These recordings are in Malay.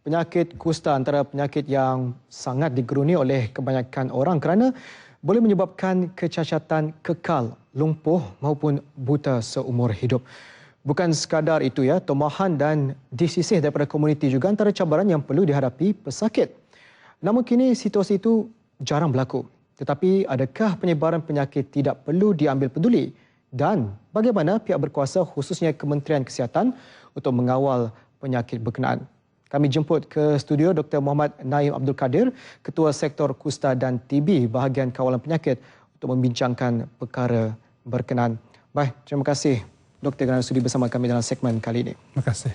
Penyakit kusta antara penyakit yang sangat digeruni oleh kebanyakan orang kerana boleh menyebabkan kecacatan kekal, lumpuh maupun buta seumur hidup. Bukan sekadar itu ya, tomahan dan disisih daripada komuniti juga antara cabaran yang perlu dihadapi pesakit. Namun kini situasi itu jarang berlaku. Tetapi adakah penyebaran penyakit tidak perlu diambil peduli? Dan bagaimana pihak berkuasa khususnya Kementerian Kesihatan untuk mengawal penyakit berkenaan? Kami jemput ke studio Dr. Muhammad Naim Abdul Kadir, Ketua Sektor Kusta dan TB Bahagian Kawalan Penyakit untuk membincangkan perkara berkenaan. Baik, terima kasih Doktor kerana sudi bersama kami dalam segmen kali ini. Terima kasih.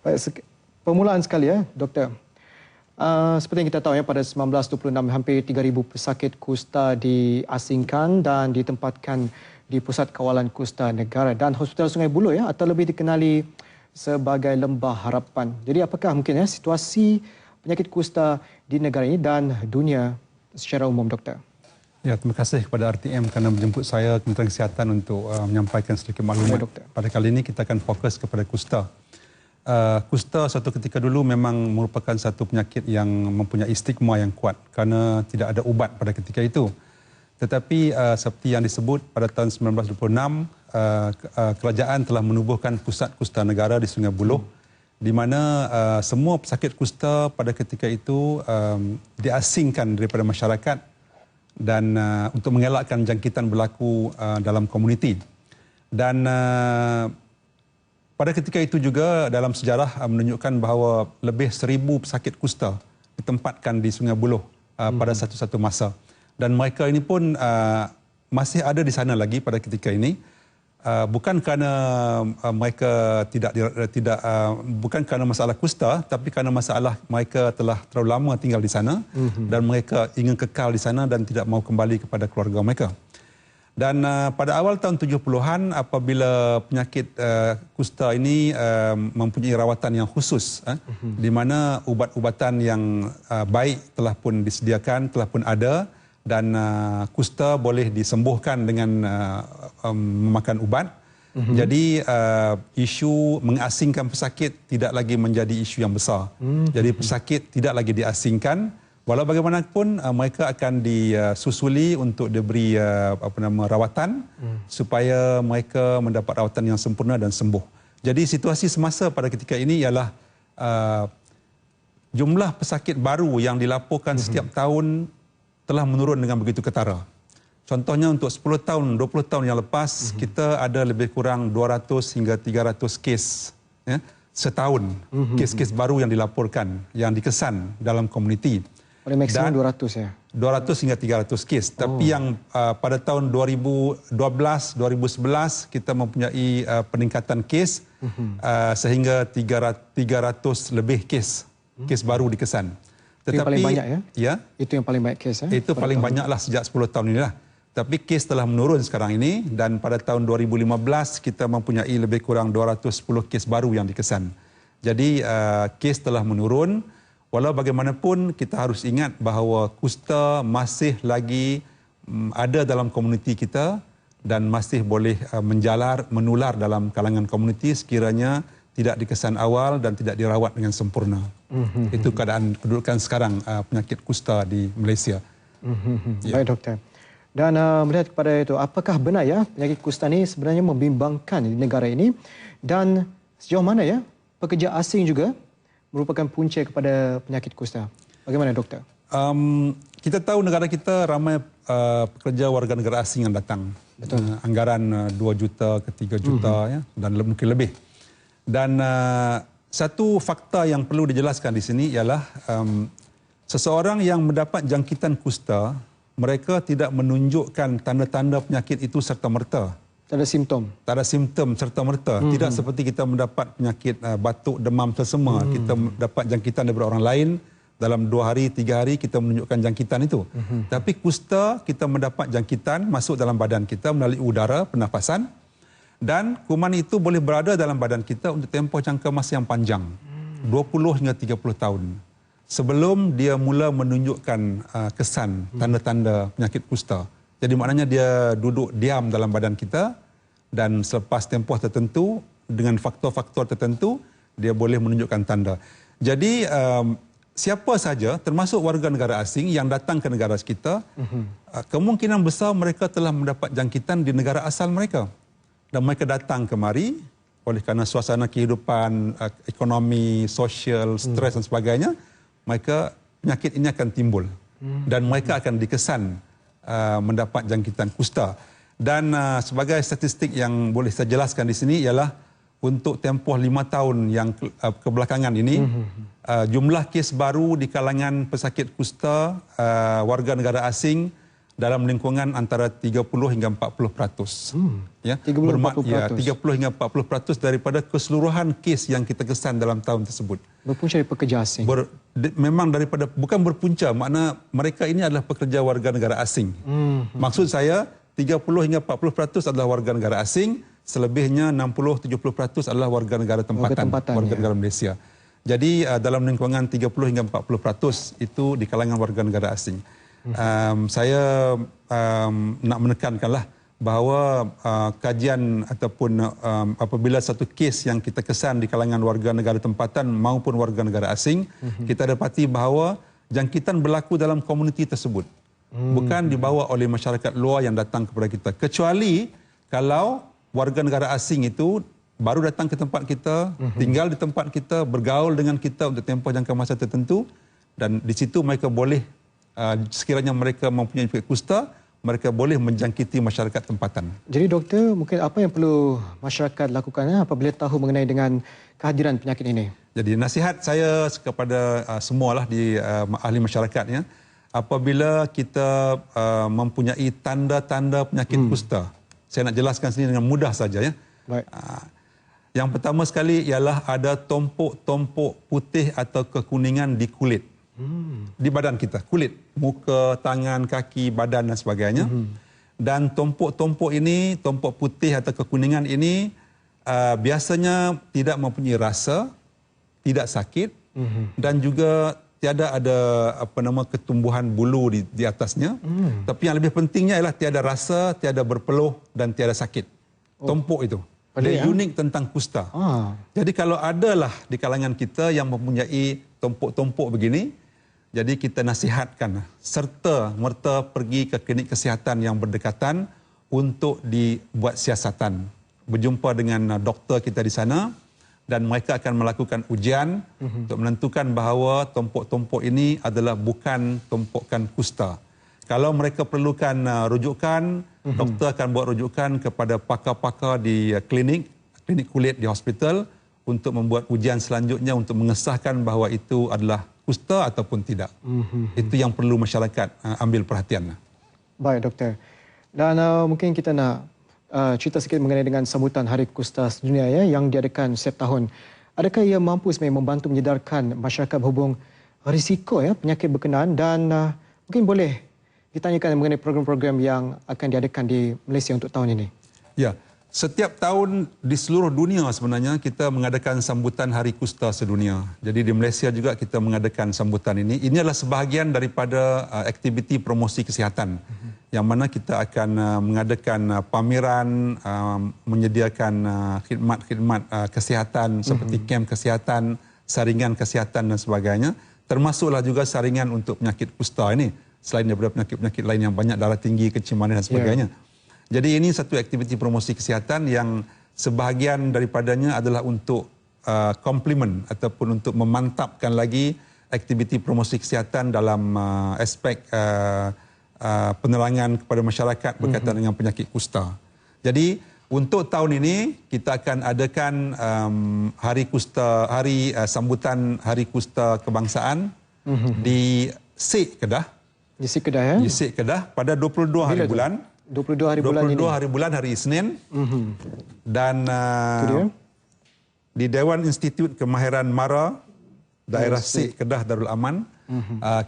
Baik, permulaan sekali ya, Doktor. Seperti yang kita tahu ya, pada 1926 hampir 3,000 pesakit kusta diasingkan dan ditempatkan di Pusat Kawalan Kusta Negara dan Hospital Sungai Buloh ya, atau lebih dikenali sebagai Lembah Harapan. Jadi apakah mungkin ya situasi penyakit kusta di negara ini dan dunia secara umum, Doktor? Ya, terima kasih kepada RTM kerana menjemput saya Kementerian Kesihatan untuk menyampaikan sedikit maklumat. Pada kali ini kita akan fokus kepada kusta. Kusta suatu ketika dulu memang merupakan satu penyakit yang mempunyai stigma yang kuat kerana tidak ada ubat pada ketika itu. Tetapi seperti yang disebut pada tahun 1926, kerajaan telah menubuhkan Pusat Kusta Negara di Sungai Buloh, di mana semua pesakit kusta pada ketika itu diasingkan daripada masyarakat dan untuk mengelakkan jangkitan berlaku dalam komuniti. Dan pada ketika itu juga dalam sejarah menunjukkan bahawa lebih 1,000 pesakit kusta ditempatkan di Sungai Buloh pada satu-satu masa. Dan mereka ini pun masih ada di sana lagi pada ketika ini. Bukan kerana mereka bukan kerana masalah kusta, tapi kerana masalah mereka telah terlalu lama tinggal di sana dan mereka ingin kekal di sana dan tidak mahu kembali kepada keluarga mereka. Dan pada awal tahun 70-an apabila penyakit kusta ini mempunyai rawatan yang khusus, di mana ubat-ubatan yang baik telah pun disediakan, telah pun ada, dan kusta boleh disembuhkan dengan memakan ubat. Jadi isu mengasingkan pesakit tidak lagi menjadi isu yang besar. Jadi pesakit tidak lagi diasingkan. Walau bagaimanapun mereka akan disusuli untuk diberi rawatan supaya mereka mendapat rawatan yang sempurna dan sembuh. Jadi situasi semasa pada ketika ini ialah jumlah pesakit baru yang dilaporkan setiap tahun telah menurun dengan begitu ketara. Contohnya untuk 10 tahun, 20 tahun yang lepas, kita ada lebih kurang 200 hingga 300 kes ya, setahun. Kes-kes baru yang dilaporkan, yang dikesan dalam komuniti. Paling maksimum 200 ya? 200 hingga 300 kes. Tapi yang pada tahun 2012, 2011, kita mempunyai peningkatan kes sehingga 300 lebih kes baru dikesan. Tetapi, yang paling banyak ya? Ya. Itu yang paling banyak kes ya? Itu paling banyaklah sejak 10 tahun inilah. Tapi kes telah menurun sekarang ini dan pada tahun 2015 kita mempunyai lebih kurang 210 kes baru yang dikesan. Jadi kes telah menurun. Walau bagaimanapun kita harus ingat bahawa kusta masih lagi ada dalam komuniti kita dan masih boleh menular dalam kalangan komuniti sekiranya tidak dikesan awal dan tidak dirawat dengan sempurna. Itu kedudukan sekarang penyakit kusta di Malaysia. Baik, Doktor. Dan melihat kepada itu, apakah benar ya penyakit kusta ini sebenarnya membimbangkan di negara ini? Dan sejauh mana ya pekerja asing juga merupakan punca kepada penyakit kusta? Bagaimana, Doktor? Kita tahu negara kita ramai pekerja warga negara asing yang datang. Anggaran 2 juta ke 3 juta ya, dan mungkin lebih. Dan satu fakta yang perlu dijelaskan di sini ialah seseorang yang mendapat jangkitan kusta, mereka tidak menunjukkan tanda-tanda penyakit itu serta-merta. Tak ada simptom? Tak ada simptom serta-merta. Tidak seperti kita mendapat penyakit batuk, demam, selsema. Kita dapat jangkitan daripada orang lain, dalam 2 hari, 3 hari kita menunjukkan jangkitan itu. Tapi kusta kita mendapat jangkitan masuk dalam badan kita melalui udara, pernafasan. Dan kuman itu boleh berada dalam badan kita untuk tempoh jangka masa yang panjang, 20 hingga 30 tahun. Sebelum dia mula menunjukkan kesan, tanda-tanda penyakit kusta. Jadi maknanya dia duduk diam dalam badan kita dan selepas tempoh tertentu, dengan faktor-faktor tertentu, dia boleh menunjukkan tanda. Jadi siapa saja termasuk warga negara asing yang datang ke negara kita, kemungkinan besar mereka telah mendapat jangkitan di negara asal mereka. Dan mereka datang kemari oleh kerana suasana kehidupan, ekonomi, sosial, stres dan sebagainya, maka penyakit ini akan timbul. Dan mereka akan dikesan mendapat jangkitan kusta. Dan sebagai statistik yang boleh saya jelaskan di sini ialah untuk tempoh 5 tahun yang kebelakangan ini, jumlah kes baru di kalangan pesakit kusta warga negara asing dalam lingkungan antara 30 hingga 40%. Ya, 30-40%. Ya, 30 hingga 40% daripada keseluruhan kes yang kita kesan dalam tahun tersebut. Berpunca dari pekerja asing. Memang daripada, bukan berpunca, makna mereka ini adalah pekerja warga negara asing. Maksud saya 30 hingga 40% adalah warga negara asing, selebihnya 60-70% adalah warga negara tempatan, warga negara Malaysia. Jadi dalam lingkungan 30 hingga 40% itu di kalangan warga negara asing. Saya nak menekankanlah bahawa kajian ataupun apabila satu kes yang kita kesan di kalangan warga negara tempatan maupun warga negara asing, kita dapati bahawa jangkitan berlaku dalam komuniti tersebut. Bukan dibawa oleh masyarakat luar yang datang kepada kita. Kecuali kalau warga negara asing itu baru datang ke tempat kita, tinggal di tempat kita, bergaul dengan kita untuk tempoh jangka masa tertentu, dan di situ mereka boleh, sekiranya mereka mempunyai penyakit kusta, mereka boleh menjangkiti masyarakat tempatan. Jadi doktor, mungkin apa yang perlu masyarakat lakukan apabila tahu mengenai dengan kehadiran penyakit ini? Jadi nasihat saya kepada semualah di ahli masyarakatnya, apabila kita mempunyai tanda-tanda penyakit kusta, saya nak jelaskan sini dengan mudah saja ya. Baik. Yang pertama sekali ialah ada tompok-tompok putih atau kekuningan di kulit. Di badan kita, kulit, muka, tangan, kaki, badan dan sebagainya. Dan tompok-tompok ini, tompok putih atau kekuningan ini biasanya tidak mempunyai rasa, tidak sakit, dan juga tiada ada ketumbuhan bulu di atasnya. Tapi yang lebih pentingnya ialah tiada rasa, tiada berpeluh dan tiada sakit. Tompok itu. Dia unik tentang kusta. Jadi kalau adalah di kalangan kita yang mempunyai tompok-tompok begini, jadi kita nasihatkan serta merta pergi ke klinik kesihatan yang berdekatan untuk dibuat siasatan. Berjumpa dengan doktor kita di sana dan mereka akan melakukan ujian untuk menentukan bahawa tompok-tompok ini adalah bukan tompokan kusta. Kalau mereka perlukan rujukan, doktor akan buat rujukan kepada pakar-pakar di klinik kulit di hospital untuk membuat ujian selanjutnya untuk mengesahkan bahawa itu adalah kusta ataupun tidak. Itu yang perlu masyarakat ambil perhatian. Baik doktor. Dan mungkin kita nak cerita sikit mengenai dengan sambutan Hari Kusta Sedunia ya, yang diadakan setiap tahun. Adakah ia mampu sebenarnya membantu menyedarkan masyarakat berhubung risiko ya penyakit berkenaan, dan mungkin boleh ditanyakan mengenai program-program yang akan diadakan di Malaysia untuk tahun ini? Ya, setiap tahun di seluruh dunia sebenarnya kita mengadakan sambutan Hari Kusta Sedunia. Jadi di Malaysia juga kita mengadakan sambutan ini. Ini adalah sebahagian daripada aktiviti promosi kesihatan, yang mana kita akan mengadakan pameran, menyediakan khidmat-khidmat kesihatan seperti kem kesihatan, saringan kesihatan dan sebagainya. Termasuklah juga saringan untuk penyakit kusta ini, selain daripada penyakit-penyakit lain yang banyak, darah tinggi, kencing manis dan sebagainya. Jadi ini satu aktiviti promosi kesihatan yang sebahagian daripadanya adalah untuk komplement ataupun untuk memantapkan lagi aktiviti promosi kesihatan dalam aspek penerangan kepada masyarakat berkaitan dengan penyakit kusta. Jadi untuk tahun ini kita akan adakan sambutan Hari Kusta Kebangsaan di Sik Kedah. Di Sik Kedah ya? Di Sik Kedah pada 22 hari bulan. 22 hari bulan ini. 22 hari bulan hari Isnin. Dan di Dewan Institut Kemahiran Mara, daerah Sik Kedah Darul Aman.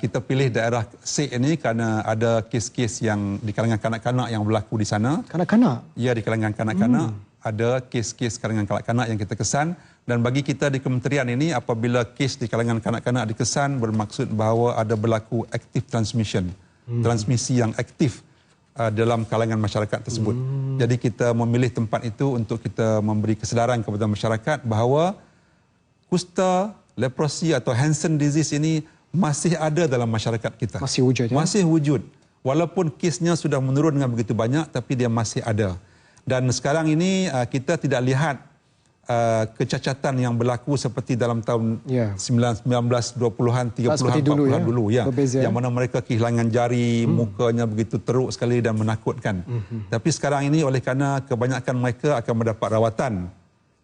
Kita pilih daerah Sik ini kerana ada kes-kes yang di kalangan kanak-kanak yang berlaku di sana. Kanak-kanak? Ya, di kalangan kanak-kanak. Ada kes-kes kalangan kanak-kanak yang kita kesan. Dan bagi kita di kementerian ini, apabila kes di kalangan kanak-kanak dikesan, bermaksud bahawa ada berlaku active transmission. Transmisi yang aktif dalam kalangan masyarakat tersebut. Jadi kita memilih tempat itu untuk kita memberi kesedaran kepada masyarakat bahawa kusta leprosy atau Hansen disease ini masih ada dalam masyarakat kita. Masih wujud, ya? Masih wujud. Walaupun kesnya sudah menurun dengan begitu banyak, tapi dia masih ada. Dan sekarang ini kita tidak lihat kecacatan yang berlaku seperti dalam tahun 1920-an, 30-an, 40-an dulu. Ya. Berbeza, yang mana mereka kehilangan jari, mukanya begitu teruk sekali dan menakutkan. Tapi sekarang ini oleh kerana kebanyakan mereka akan mendapat rawatan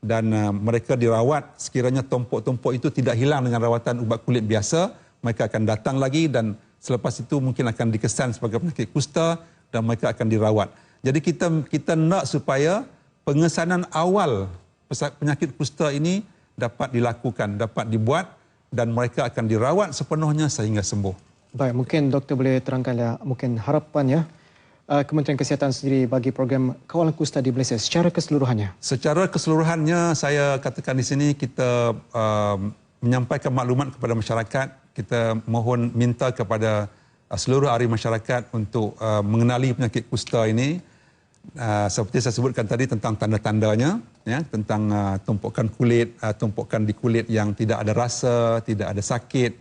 dan mereka dirawat, sekiranya tumpuk-tumpuk itu tidak hilang dengan rawatan ubat kulit biasa, mereka akan datang lagi dan selepas itu mungkin akan dikesan sebagai penyakit kusta dan mereka akan dirawat. Jadi kita nak supaya pengesanan awal penyakit kusta ini dapat dilakukan, dapat dibuat dan mereka akan dirawat sepenuhnya sehingga sembuh. Baik, mungkin doktor boleh terangkan mungkin harapannya Kementerian Kesihatan sendiri bagi program kawalan kusta di Malaysia secara keseluruhannya. Secara keseluruhannya saya katakan di sini kita menyampaikan maklumat kepada masyarakat, kita mohon minta kepada seluruh ahli masyarakat untuk mengenali penyakit kusta ini. Seperti saya sebutkan tadi tentang tanda-tandanya, ya, tentang tumpukan kulit, tumpukan di kulit yang tidak ada rasa, tidak ada sakit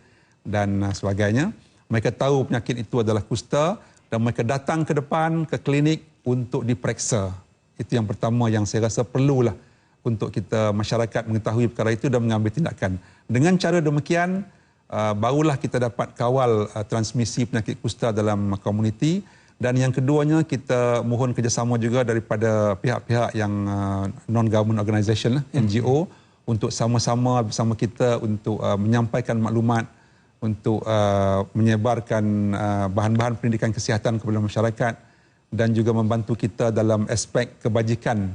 dan sebagainya. Mereka tahu penyakit itu adalah kusta dan mereka datang ke depan ke klinik untuk diperiksa. Itu yang pertama yang saya rasa perlulah untuk kita masyarakat mengetahui perkara itu dan mengambil tindakan. Dengan cara demikian barulah kita dapat kawal transmisi penyakit kusta dalam komuniti. Dan yang keduanya kita mohon kerjasama juga daripada pihak-pihak yang non-government organisation, NGO, untuk sama-sama bersama kita untuk menyampaikan maklumat, untuk menyebarkan bahan-bahan pendidikan kesihatan kepada masyarakat dan juga membantu kita dalam aspek kebajikan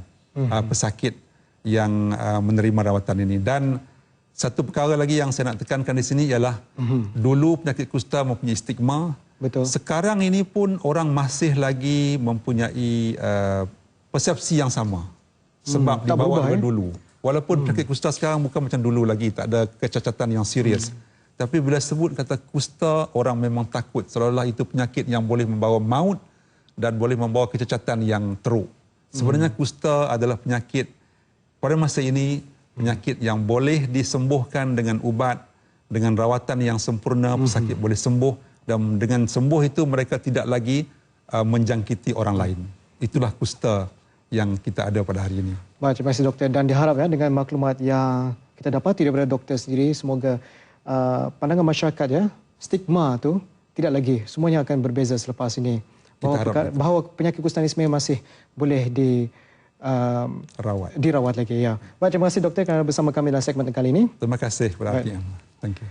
pesakit yang menerima rawatan ini. Dan satu perkara lagi yang saya nak tekankan di sini ialah dulu penyakit kusta mempunyai stigma. Betul. Sekarang ini pun orang masih lagi mempunyai persepsi yang sama. Sebab di bawah dulu. Walaupun penyakit kusta sekarang bukan macam dulu lagi, tak ada kecacatan yang serius. Tapi bila sebut kata kusta, orang memang takut. Seolah-olah itu penyakit yang boleh membawa maut dan boleh membawa kecacatan yang teruk. Sebenarnya kusta adalah penyakit pada masa ini, penyakit yang boleh disembuhkan dengan ubat, dengan rawatan yang sempurna, pesakit boleh sembuh. Dan dengan sembuh itu mereka tidak lagi menjangkiti orang lain. Itulah kusta yang kita ada pada hari ini. Baik, terima kasih doktor. Dan diharap dengan maklumat yang kita dapati daripada doktor sendiri, semoga pandangan masyarakat stigma tu tidak lagi. Semuanya akan berbeza selepas ini. Bahawa penyakit kusta ini sebenarnya masih boleh dirawat lagi. Ya. Baik, terima kasih doktor kerana bersama kami dalam segmen kali ini. Terima kasih kepada Thank you.